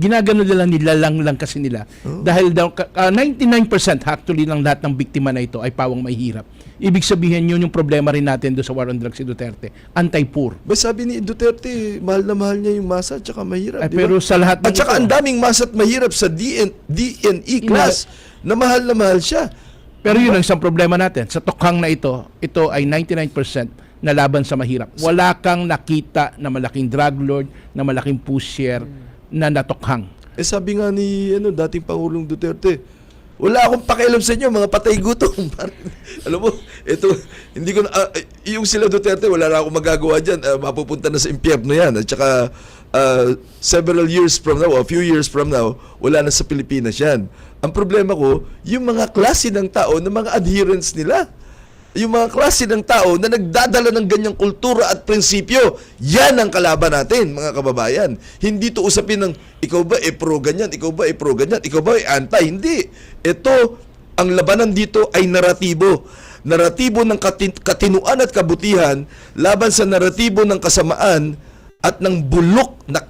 Ginagano nila nilalang lang kasi nila. Dahil daw 99% actually ng lahat ng biktima na ito ay pawang mahihirap. Ibig sabihin yun yung problema rin natin doon sa war on drugs si Duterte. Anti-poor. Ba sabi ni Duterte, mahal na mahal niya yung masa at saka mahirap, Ay, di ba? pero sa lahat ng At saka ito, ang daming masa at mahirap sa DNE class na mahal siya. pero yun ang isang problema natin. Sa tokhang na ito ay 99% na laban sa mahirap. Wala kang nakita na malaking drug lord, na malaking pusher, na natokhang. Eh sabi nga ni dating Pangulong Duterte, wala akong pakialam sa inyo, mga patay gutom. Alam mo, ito, hindi ko na, yung sila Duterte, wala na akong magagawa dyan. Mapupunta na sa impyerno yan. At saka, several years from now, a few years from now, wala na sa Pilipinas yan. Ang problema ko, yung mga klase ng tao, na mga adherents nila, yung mga klase ng tao na nagdadala ng ganyang kultura at prinsipyo, yan ang kalaban natin, mga kababayan. Hindi to usapin ng, ikaw ba pro ganyan, ikaw ba pro ganyan, ikaw ba anti. Hindi. Ito, ang labanan dito ay naratibo. Naratibo ng katinuan at kabutihan laban sa naratibo ng kasamaan at ng bulok na